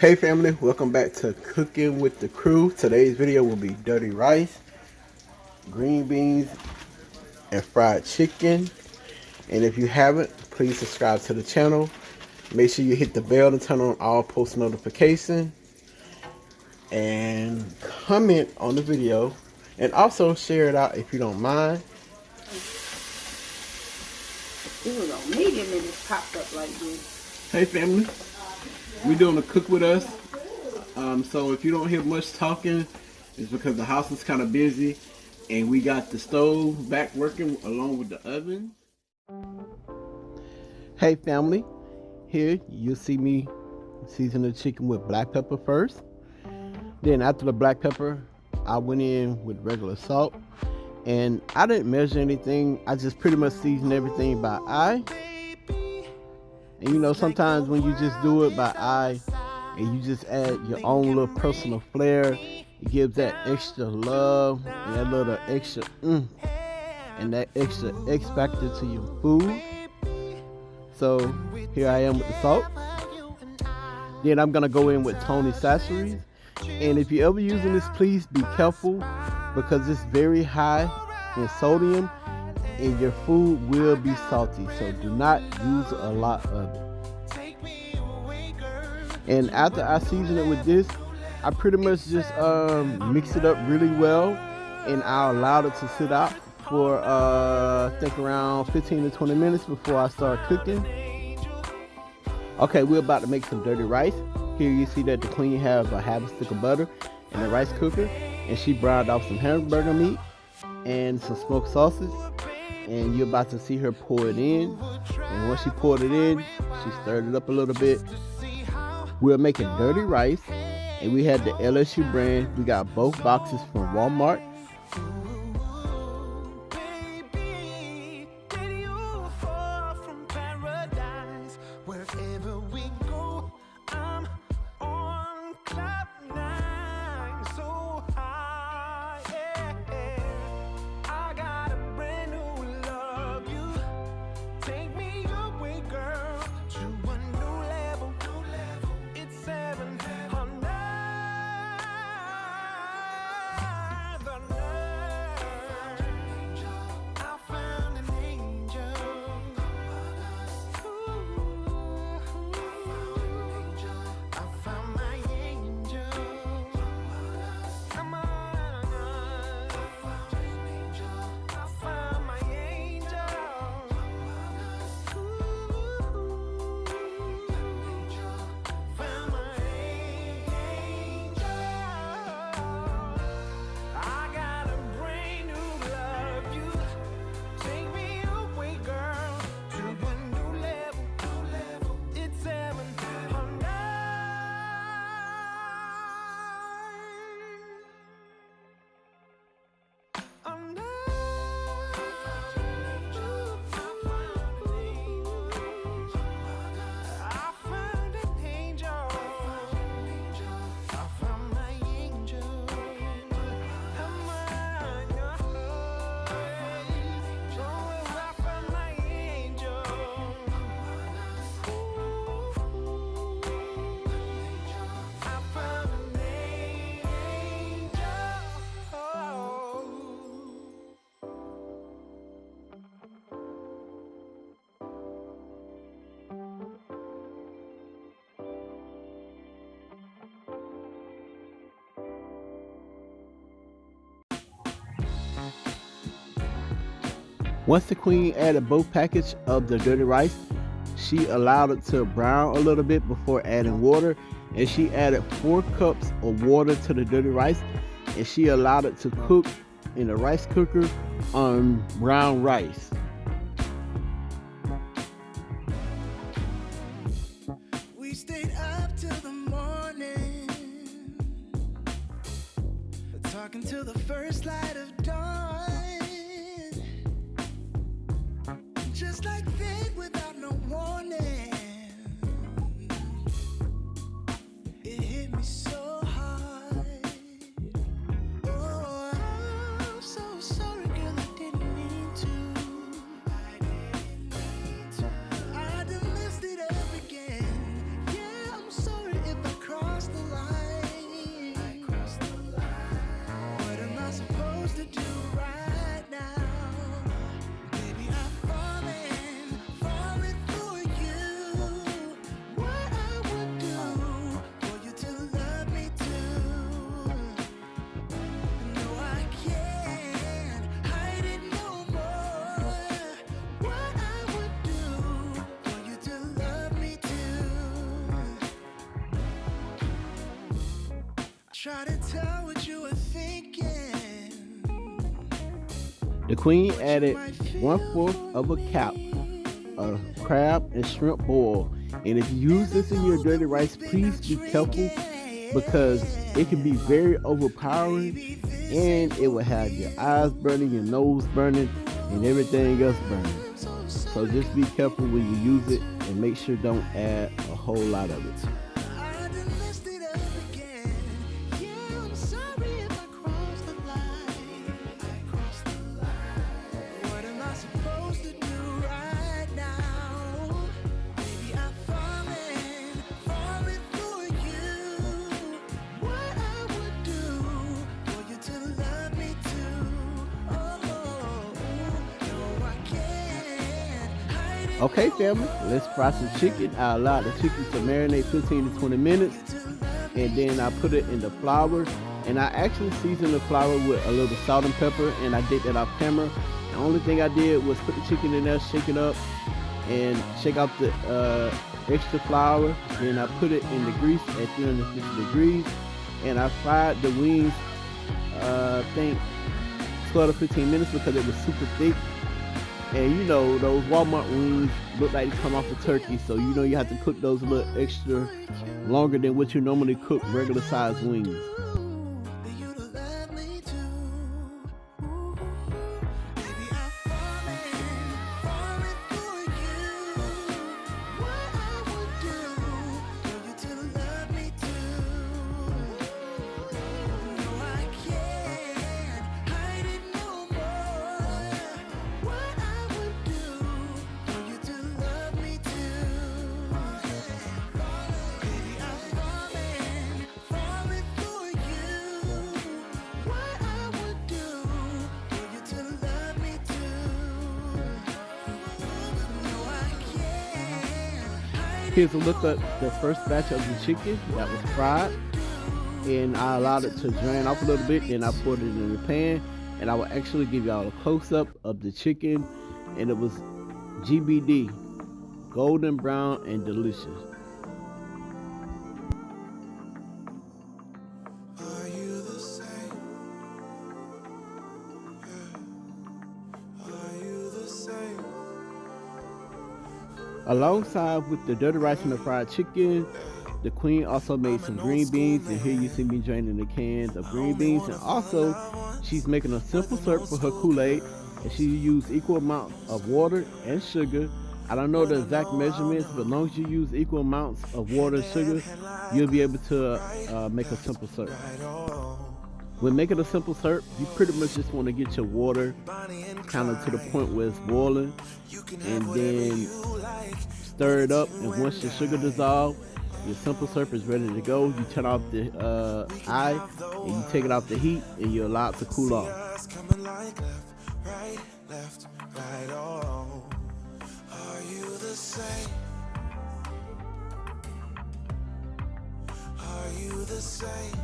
Hey family, welcome back to Cooking with the Crew. Today's video will be dirty rice, green beans, and fried chicken. And if you haven't, please subscribe to the channel. Make sure you hit the bell to turn on all post notifications. And comment on the video. And also share it out if you don't mind. It was on medium and it popped up like this. Hey family, we're doing a cook with us. So if you don't hear much talking, it's because the house is kind of busy and we got the stove back working along with the oven. Hey family, here you'll see me season the chicken with black pepper first. Then after the black pepper, I went in with regular salt. And I didn't measure anything. I just pretty much seasoned everything by eye. And you know, sometimes when you just do it by eye and you just add your own little personal flair, it gives that extra love and that little extra and that extra X factor to your food. So here I am with the salt. Then I'm gonna go in with Tony Sasseries. And if you're ever using this, please be careful because it's very high in sodium and your food will be salty. So do not use a lot of it. And after I season it with this, I pretty much just mix it up really well and I allowed it to sit out for I think around 15 to 20 minutes before I start cooking. Okay, we're about to make some dirty rice. Here you see that the queen has a half a stick of butter in the rice cooker, and she browned off some hamburger meat and some smoked sausage, and you're about to see her pour it in. And once she poured it in, she stirred it up a little bit. We're making dirty rice, and we had the LSU brand. We got both boxes from Walmart. Once the queen added both packages of the dirty rice, she allowed it to brown a little bit before adding water, and she added 4 cups of water to the dirty rice, and she allowed it to cook in the rice cooker on brown rice. We stayed up till the morning, talking till the first light of dawn. Just like that, without no warning, it hit me so hard. Oh, I'm so sorry, girl, I didn't mean to. I done messed it up again. Yeah, I'm sorry if I crossed Try to tell what you were thinking. The queen added 1/4 of a cup of crab and shrimp boil. And if you use this in your dirty rice, please be careful because it can be very overpowering and it will have your eyes burning, your nose burning, and everything else burning. So just be careful when you use it and make sure don't add a whole lot of it. I done messed it up again. Yeah, I'm sorry if I crossed the line. I crossed the line. What am I supposed to do right now? Maybe I'm falling for you. What I would do for you to love me too. Oh, no, I can't hide it. Okay, family, let's fry some chicken. I allow the chicken to marinate 15 to 20 minutes, and then I put it in the flour. And I actually seasoned the flour with a little salt and pepper, and I did that off camera. The only thing I did was put the chicken in there, shake it up, and shake out the extra flour. Then I put it in the grease at 350 degrees, and I fried the wings, I think 12 to 15 minutes because it was super thick. And you know, those Walmart wings look like they come off a turkey, so you know you have to cook those a little extra longer than what you normally cook regular size wings. You to love me too. Baby, I'm falling for you. What I would do for you to love me too. No, I can't hide it no more. What I would do for you to love me too. Baby, I'm falling for you. What I would do for you to love me too. No, I can't hide it. Here's a look at the first batch of the chicken that was fried, and I allowed it to drain off a little bit. Then I put it in the pan, and I will actually give y'all a close-up of the chicken, and it was GBD, golden brown and delicious. Are you the same? Are you the same? Alongside with the dirty rice and the fried chicken, the queen also made some green beans, and here you see me draining the cans of green beans. And also, she's making a simple syrup for her Kool-Aid, and she used equal amounts of water and sugar. I don't know the exact measurements, but as long as you use equal amounts of water and sugar, you'll be able to make a simple syrup. When making a simple syrup, you pretty much just want to get your water kind of to the point where it's boiling, and then stir it up. And once your sugar dissolves, your simple syrup is ready to go. You turn off the eye, and you take it off the heat, and you're allowed to cool off. Coming like left, right, oh. Are you the same? Are you the same?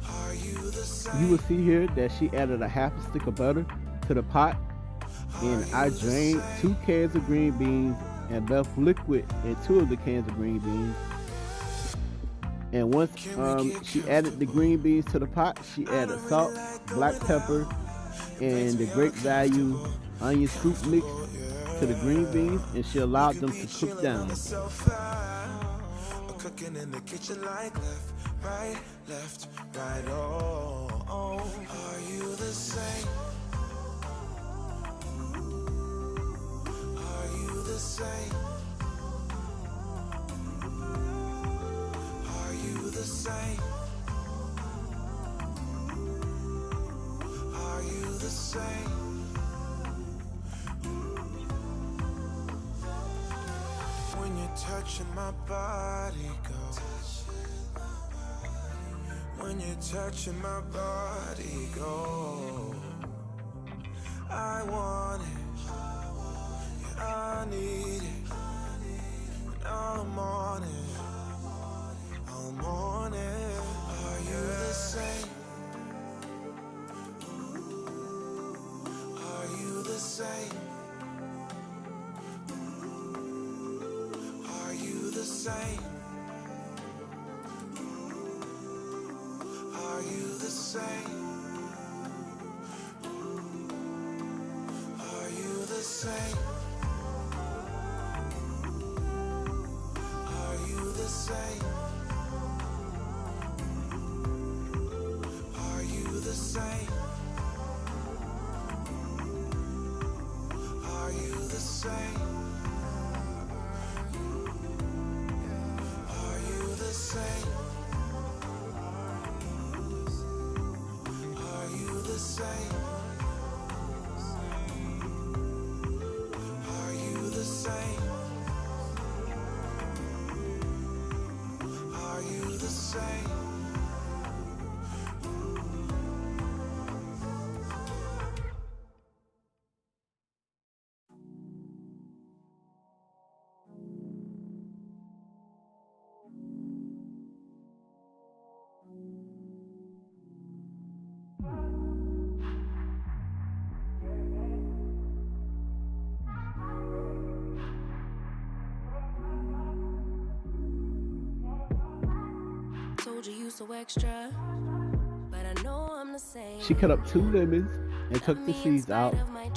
Are you the same? You will see here that she added a half a stick of butter to the pot, and I drained 2 cans of green beans and left liquid in 2 of the cans of green beans. And once she added the green beans to the pot, she added salt, black pepper, and the great value onion soup mix to the green beans, and she allowed them to cook down. Cooking in the kitchen like left, right, oh. Are you the same? Are you the same? Are you the same? Are you the same? When you're touching my body, go. When you're touching my body, go. I want it, yeah, I need it, and I'm on it, I'm on it. Are you the same? Are you the same? Are you the same? same? Are you the same? Are you the same? Are you the same? Are you the same? Are you the same? Are you the same? Are you the same? Are you the same? Told you you so extra, but I know I'm the same. She cut up 2 lemons and took the seeds out,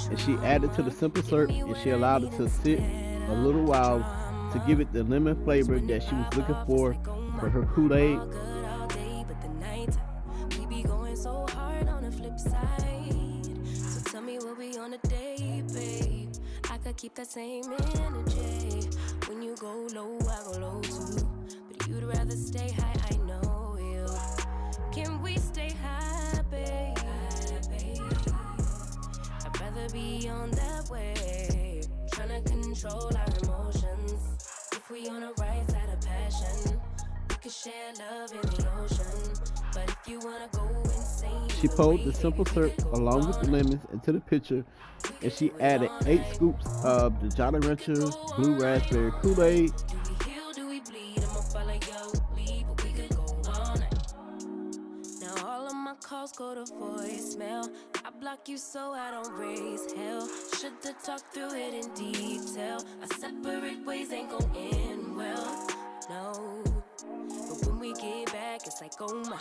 and she added to the simple syrup, and she allowed it to sit a little while to give it the lemon flavor that she was looking for her Kool-Aid. We be going so hard on the flip side. So tell me what we on a day, babe. I could keep that same energy. When you go low, I go low too. But you'd rather stay high, I know you. Can we stay high, babe? I'd rather be on that way. Tryna control our emotions. If we on the right side of passion, we could share love in the ocean. But if you wanna go insane, She poured the simple syrup along with the lemons into the pitcher, and she added 8 scoops of the Jolly Ranchers Blue Raspberry Kool-Aid. do we heal, do we bleed? I'ma follow your lead, but we could go all night. Now all of my calls go to voicemail. I block you so I don't raise hell. Should've talked through it in detail. Our separate ways ain't gon' end well, no. But when we get back, it's like, oh my.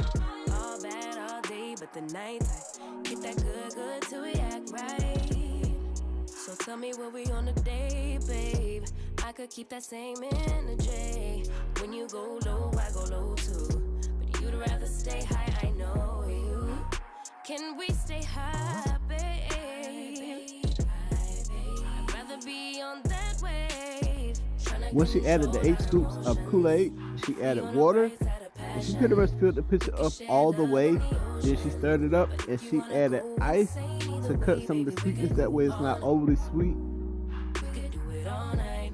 All bad all day, but the night time. Get that good till we act right. So tell me what we on a day, babe. I could keep that same energy. When you go low, I go low too. But you'd rather stay high, I know you. Can we stay high, babe? I'd rather be on that wave. When she added the 8 scoops of Kool-Aid, she added water, and she pretty much filled the pitcher up all the way. Then she stirred it up, and she added ice to cut some of the sweetness, that way it's not overly sweet. We could do it all night.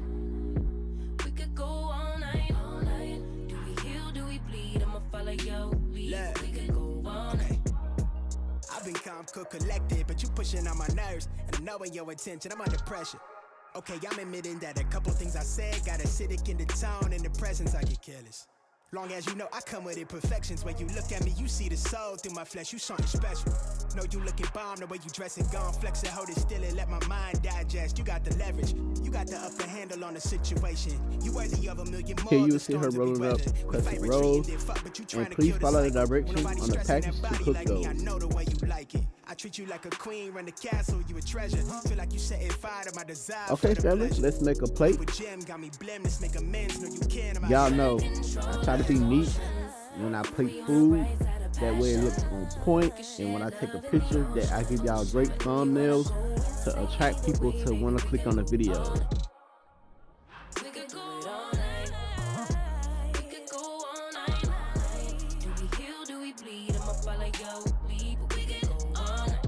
We could go all night, all night. Do we heal, do we bleed? I'ma follow your lead. Look. We could go all night. I've been calm, cool, collected, but you pushing on my nerves. And I knowing your intention, I'm under pressure. Okay, I'm admitting that a couple things I said got acidic in the tone, in the presence I get careless. Long as you know I come with imperfections. When you look at me, you see the soul through my flesh. You something special. Know you looking bomb, the way you dressing, gone flex it, hold it still and let my mind digest. You got the leverage, you got the upper handle on the situation. You worthy of a million more. Here you the will see her storms that we rolling up weather. We crescent fight, retreat, rolls, then fuck, but you tryna and please kill the follow the cycle. directions Nobody on the stressing package to everybody cook like me. I those. know the way you like it. I treat you like a queen, run the castle, you a treasure. Feel like you setting fire to my desire. Okay, for the family, pleasure. let's make a plate. With Jim, got me blem, let's make amends. Know you can. Y'all know I try to be neat when I plate food, that way it looks on point, and when I take a picture, that I give y'all great thumbnails to attract people to want to click on the video. We could go all night. We could go all night. Do we heal, do we bleed? I'ma follow your lead, but we could go all night.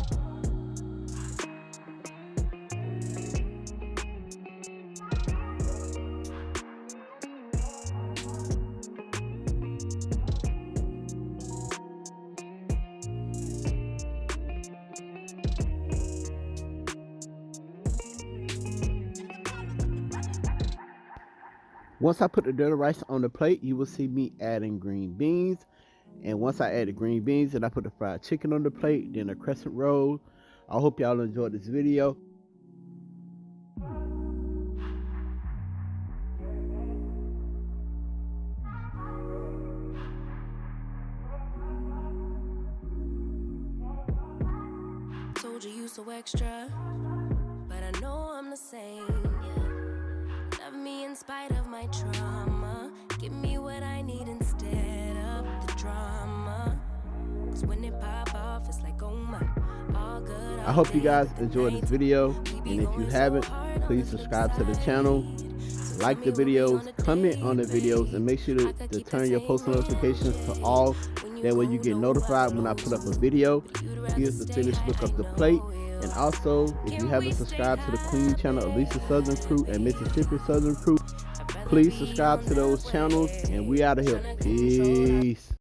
Once I put the dirty rice on the plate, you will see me adding green beans. And once I add the green beans, then I put the fried chicken on the plate, then a crescent roll. I hope y'all enjoyed this video. told you you so extra, but I know I'm the same. Yeah. Love me in spite of my trauma. Give me what I need instead of the drama. 'Cause when it pop off, it's like, oh my, all good. I hope you guys enjoyed this video, and if you haven't, please subscribe to the channel, like the videos, comment on the videos, and make sure to turn your post notifications to all. That way you get notified when I put up a video. Here's the finished look of the plate. And also, if you haven't subscribed to the Queen channel, Elisa Southern Crew and Mississippi Southern Crew, please subscribe to those channels, and we out of here. Peace.